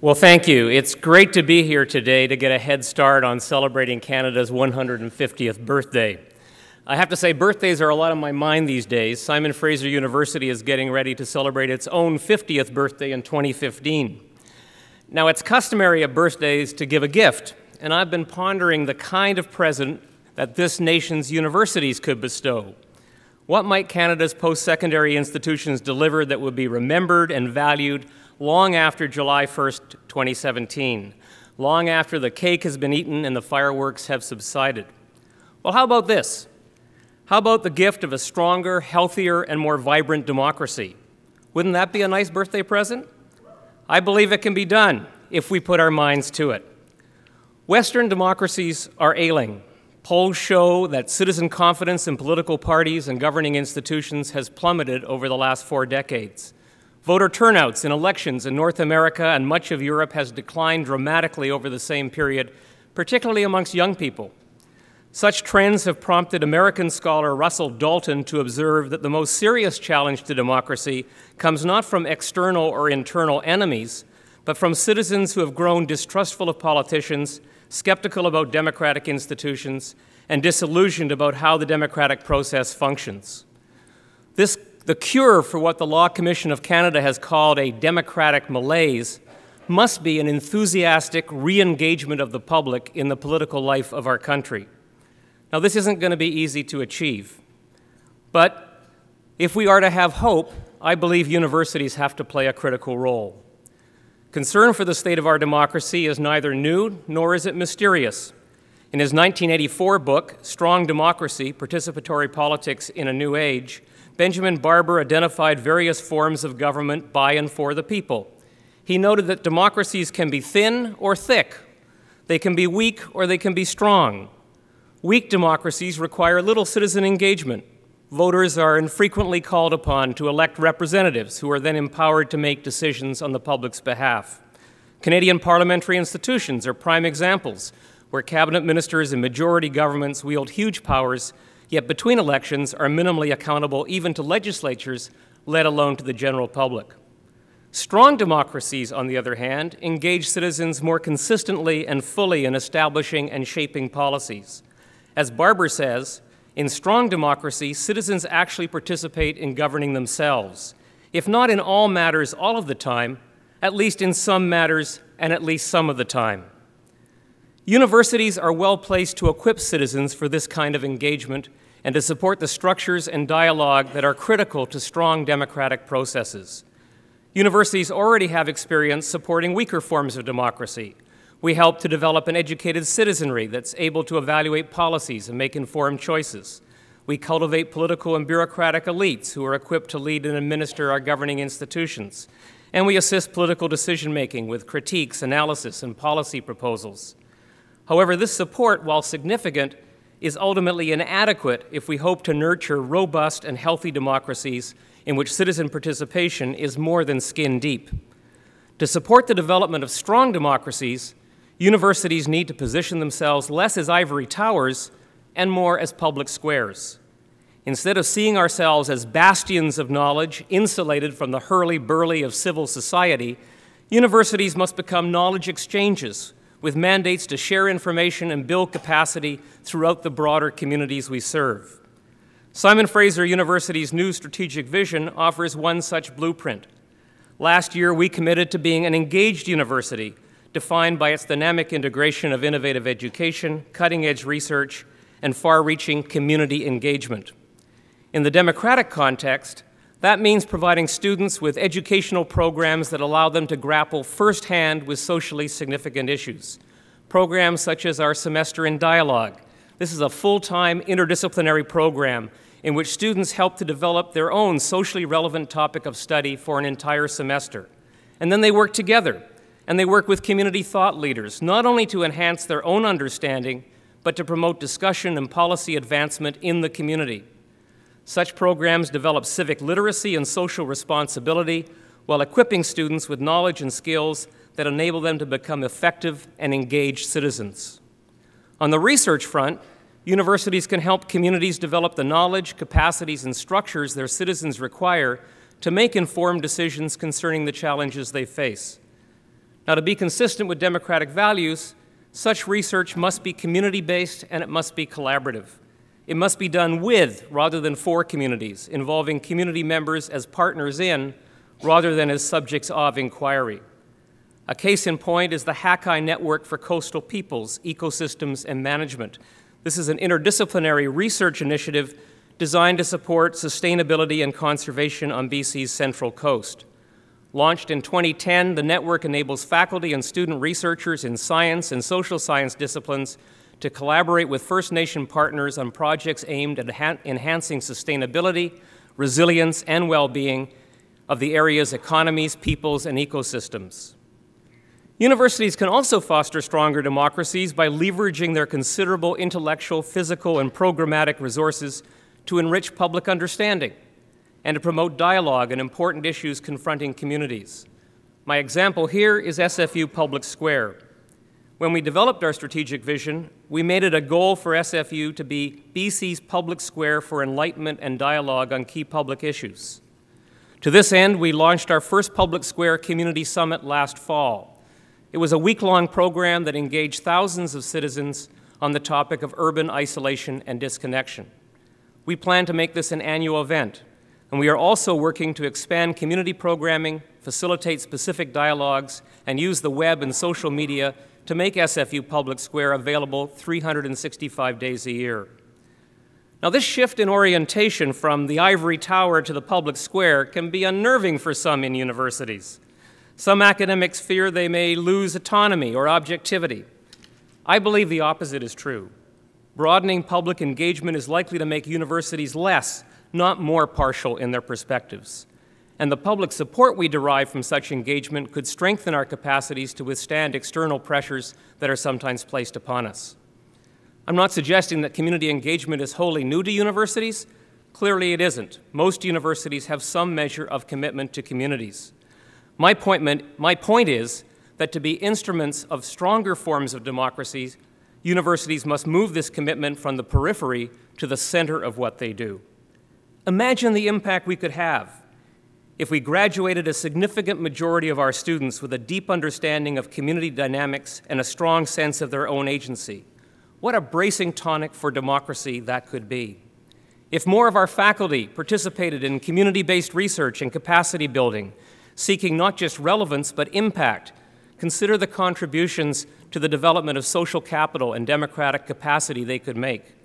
Well, thank you. It's great to be here today to get a head start on celebrating Canada's 150th birthday. I have to say, birthdays are a lot on my mind these days. Simon Fraser University is getting ready to celebrate its own 50th birthday in 2015. Now, it's customary at birthdays to give a gift, and I've been pondering the kind of present that this nation's universities could bestow. What might Canada's post-secondary institutions deliver that would be remembered and valued long after July 1st, 2017, long after the cake has been eaten and the fireworks have subsided? Well, how about this? How about the gift of a stronger, healthier, and more vibrant democracy? Wouldn't that be a nice birthday present? I believe it can be done if we put our minds to it. Western democracies are ailing. Polls show that citizen confidence in political parties and governing institutions has plummeted over the last 4 decades. Voter turnouts in elections in North America and much of Europe has declined dramatically over the same period, particularly amongst young people. Such trends have prompted American scholar Russell Dalton to observe that the most serious challenge to democracy comes not from external or internal enemies, but from citizens who have grown distrustful of politicians, skeptical about democratic institutions, and disillusioned about how the democratic process functions. The cure for what the Law Commission of Canada has called a democratic malaise must be an enthusiastic re-engagement of the public in the political life of our country. Now, this isn't going to be easy to achieve, but if we are to have hope, I believe universities have to play a critical role. Concern for the state of our democracy is neither new nor is it mysterious. In his 1984 book, Strong Democracy, Participatory Politics in a New Age, Benjamin Barber identified various forms of government by and for the people. He noted that democracies can be thin or thick. They can be weak or they can be strong. Weak democracies require little citizen engagement. Voters are infrequently called upon to elect representatives who are then empowered to make decisions on the public's behalf. Canadian parliamentary institutions are prime examples where cabinet ministers and majority governments wield huge powers, yet between elections are minimally accountable even to legislatures, let alone to the general public. Strong democracies, on the other hand, engage citizens more consistently and fully in establishing and shaping policies. As Barber says, in strong democracy, citizens actually participate in governing themselves, if not in all matters all of the time, at least in some matters and at least some of the time. Universities are well placed to equip citizens for this kind of engagement and to support the structures and dialogue that are critical to strong democratic processes. Universities already have experience supporting weaker forms of democracy. We help to develop an educated citizenry that's able to evaluate policies and make informed choices. We cultivate political and bureaucratic elites who are equipped to lead and administer our governing institutions. And we assist political decision-making with critiques, analysis, and policy proposals. However, this support, while significant, is ultimately inadequate if we hope to nurture robust and healthy democracies in which citizen participation is more than skin deep. To support the development of strong democracies, universities need to position themselves less as ivory towers and more as public squares. Instead of seeing ourselves as bastions of knowledge insulated from the hurly-burly of civil society, universities must become knowledge exchanges with mandates to share information and build capacity throughout the broader communities we serve. Simon Fraser University's new strategic vision offers one such blueprint. Last year, we committed to being an engaged university, defined by its dynamic integration of innovative education, cutting-edge research, and far-reaching community engagement. In the democratic context, that means providing students with educational programs that allow them to grapple firsthand with socially significant issues. Programs such as our Semester in Dialogue. This is a full-time interdisciplinary program in which students help to develop their own socially relevant topic of study for an entire semester. And then they work together, and they work with community thought leaders, not only to enhance their own understanding, but to promote discussion and policy advancement in the community. Such programs develop civic literacy and social responsibility while equipping students with knowledge and skills that enable them to become effective and engaged citizens. On the research front, universities can help communities develop the knowledge, capacities, and structures their citizens require to make informed decisions concerning the challenges they face. Now, to be consistent with democratic values, such research must be community-based and it must be collaborative. It must be done with rather than for communities, involving community members as partners in rather than as subjects of inquiry. A case in point is the Hackeye Network for Coastal Peoples, Ecosystems and Management. This is an interdisciplinary research initiative designed to support sustainability and conservation on BC's Central Coast. Launched in 2010, the network enables faculty and student researchers in science and social science disciplines to collaborate with First Nation partners on projects aimed at enhancing sustainability, resilience, and well-being of the area's economies, peoples, and ecosystems. Universities can also foster stronger democracies by leveraging their considerable intellectual, physical, and programmatic resources to enrich public understanding and to promote dialogue on important issues confronting communities. My example here is SFU Public Square. When we developed our strategic vision, we made it a goal for SFU to be BC's public square for enlightenment and dialogue on key public issues. To this end, we launched our first Public Square Community Summit last fall. It was a week-long program that engaged thousands of citizens on the topic of urban isolation and disconnection. We plan to make this an annual event, and we are also working to expand community programming, facilitate specific dialogues, and use the web and social media to make SFU Public Square available 365 days a year. Now, this shift in orientation from the ivory tower to the public square can be unnerving for some in universities. Some academics fear they may lose autonomy or objectivity. I believe the opposite is true. Broadening public engagement is likely to make universities less, not more partial in their perspectives. And the public support we derive from such engagement could strengthen our capacities to withstand external pressures that are sometimes placed upon us. I'm not suggesting that community engagement is wholly new to universities. Clearly it isn't. Most universities have some measure of commitment to communities. My point is that to be instruments of stronger forms of democracy, universities must move this commitment from the periphery to the center of what they do. Imagine the impact we could have if we graduated a significant majority of our students with a deep understanding of community dynamics and a strong sense of their own agency. What a bracing tonic for democracy that could be. If more of our faculty participated in community-based research and capacity building, seeking not just relevance but impact, consider the contributions to the development of social capital and democratic capacity they could make.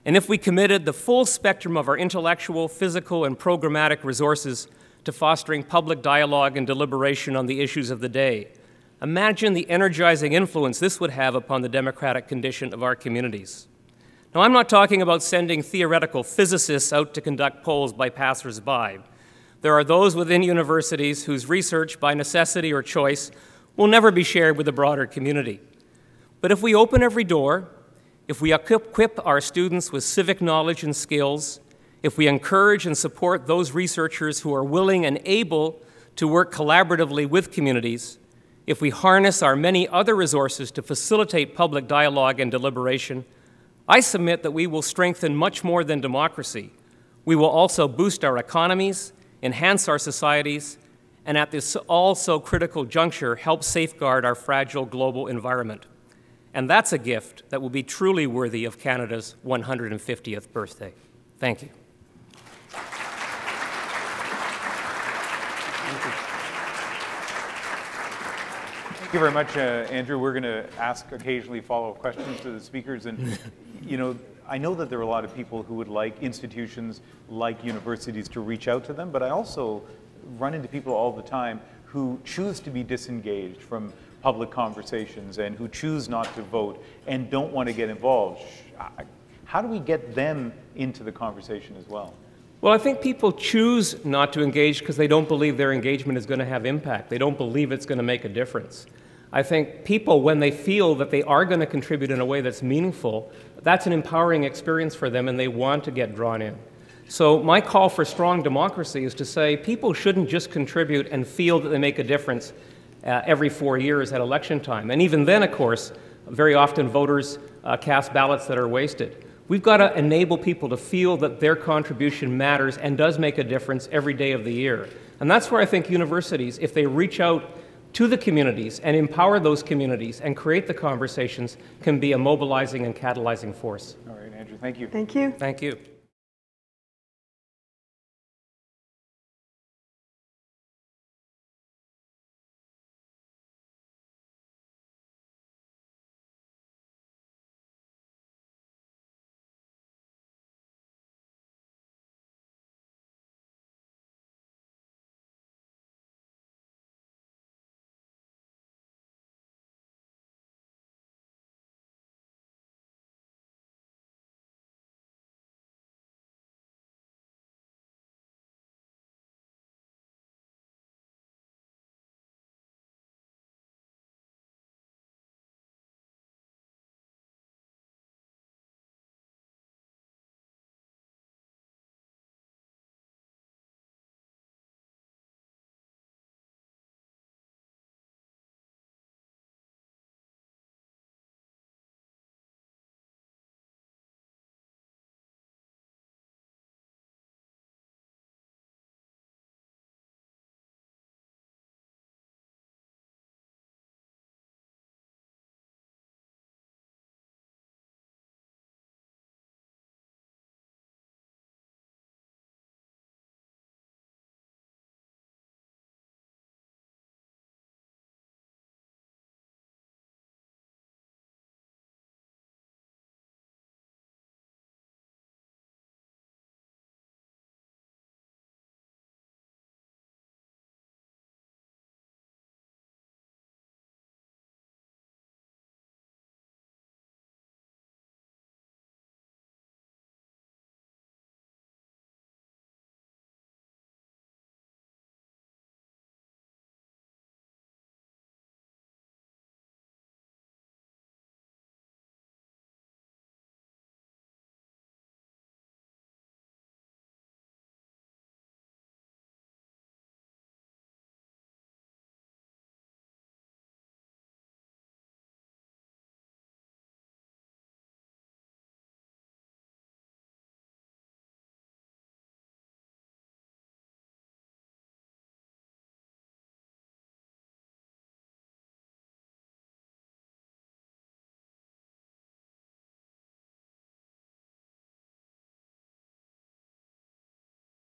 And if we committed the full spectrum of our intellectual, physical, and programmatic resources to fostering public dialogue and deliberation on the issues of the day, imagine the energizing influence this would have upon the democratic condition of our communities. Now, I'm not talking about sending theoretical physicists out to conduct polls by passers-by. There are those within universities whose research, by necessity or choice, will never be shared with the broader community. But if we open every door, if we equip our students with civic knowledge and skills, if we encourage and support those researchers who are willing and able to work collaboratively with communities, if we harness our many other resources to facilitate public dialogue and deliberation, I submit that we will strengthen much more than democracy. We will also boost our economies, enhance our societies, and at this all-so critical juncture, help safeguard our fragile global environment. And that's a gift that will be truly worthy of Canada's 150th birthday. Thank you. Thank you very much, Andrew. We're going to ask occasionally follow-up questions to the speakers. And, you know, I know that there are a lot of people who would like institutions like universities to reach out to them, but I also run into people all the time who choose to be disengaged from public conversations and who choose not to vote and don't want to get involved. How do we get them into the conversation as well? Well, I think people choose not to engage because they don't believe their engagement is going to have impact. They don't believe it's going to make a difference. I think people, when they feel that they are going to contribute in a way that's meaningful, that's an empowering experience for them and they want to get drawn in. So my call for strong democracy is to say people shouldn't just contribute and feel that they make a difference every 4 years at election time. And even then, of course, very often voters cast ballots that are wasted. We've got to enable people to feel that their contribution matters and does make a difference every day of the year. And that's where I think universities, if they reach out to the communities and empower those communities and create the conversations can be a mobilizing and catalyzing force. All right, Andrew, thank you. Thank you. Thank you.